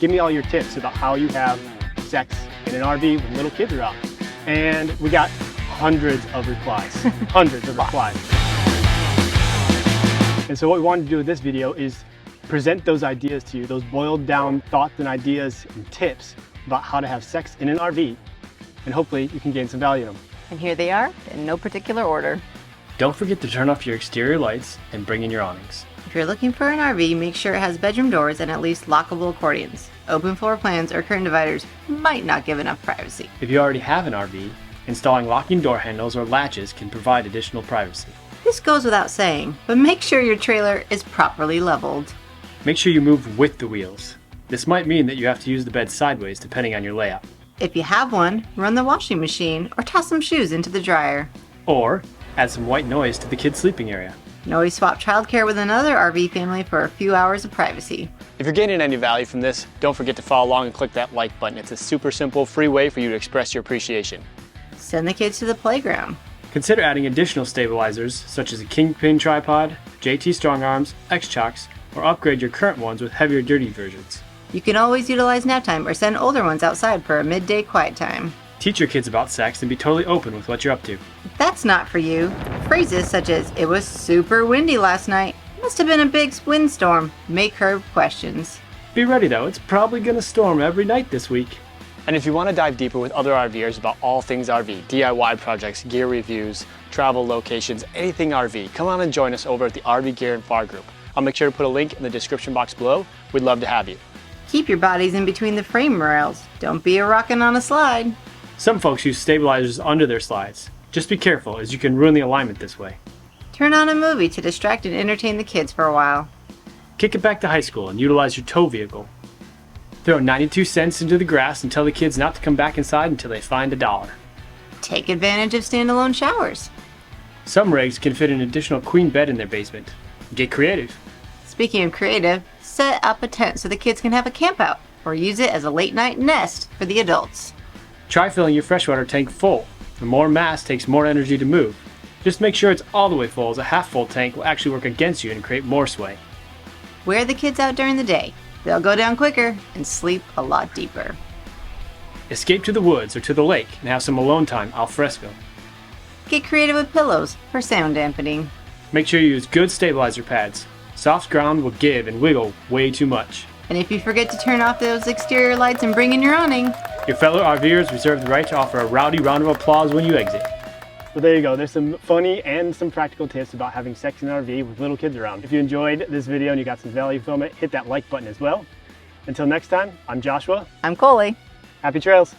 give me all your tips about how you have sex in an RV with little kids around. And we got hundreds of replies, hundreds of replies. And so what we wanted to do with this video is present those ideas to you, those boiled down thoughts and ideas and tips about how to have sex in an RV, and hopefully you can gain some value in them. And here they are, in no particular order. Don't forget to turn off your exterior lights and bring in your awnings. If you're looking for an RV, make sure it has bedroom doors and at least lockable accordions. Open floor plans or curtain dividers might not give enough privacy. If you already have an RV, installing locking door handles or latches can provide additional privacy. This goes without saying, but make sure your trailer is properly leveled. Make sure you move with the wheels. This might mean that you have to use the bed sideways depending on your layout. If you have one, run the washing machine or toss some shoes into the dryer. Or add some white noise to the kids' sleeping area. Always swap childcare with another RV family for a few hours of privacy. If you're gaining any value from this, don't forget to follow along and click that like button. It's a super simple, free way for you to express your appreciation. Send the kids to the playground. Consider adding additional stabilizers such as a Kingpin tripod, JT strong arms, X-Chocks, or upgrade your current ones with heavier duty versions. You can always utilize nap time or send older ones outside for a midday quiet time. Teach your kids about sex and be totally open with what you're up to. If that's not for you, phrases such as, "It was super windy last night," "Must have been a big windstorm," may curb questions. Be ready though, it's probably gonna storm every night this week. And if you want to dive deeper with other RVers about all things RV, DIY projects, gear reviews, travel locations, anything RV, come on and join us over at the RV Gear and Far group. I'll make sure to put a link in the description box below. We'd love to have you. Keep your bodies in between the frame rails. Don't be a rockin' on a slide. Some folks use stabilizers under their slides. Just be careful as you can ruin the alignment this way. Turn on a movie to distract and entertain the kids for a while. Kick it back to high school and utilize your tow vehicle. Throw 92 cents into the grass and tell the kids not to come back inside until they find $1. Take advantage of standalone showers. Some rigs can fit an additional queen bed in their basement. Get creative. Speaking of creative, set up a tent so the kids can have a camp out, or use it as a late night nest for the adults. Try filling your freshwater tank full. The more mass takes more energy to move. Just make sure it's all the way full, as a half full tank will actually work against you and create more sway. Wear the kids out during the day. They'll go down quicker and sleep a lot deeper. Escape to the woods or to the lake and have some alone time al fresco. Get creative with pillows for sound dampening. Make sure you use good stabilizer pads. Soft ground will give and wiggle way too much. And if you forget to turn off those exterior lights and bring in your awning, Your fellow RVers reserve the right to offer a rowdy round of applause when you exit. So there you go. There's some funny and some practical tips about having sex in an RV with little kids around. If you enjoyed this video and you got some value from it, hit that like button as well. Until next time, I'm Joshua. I'm Coley. Happy trails.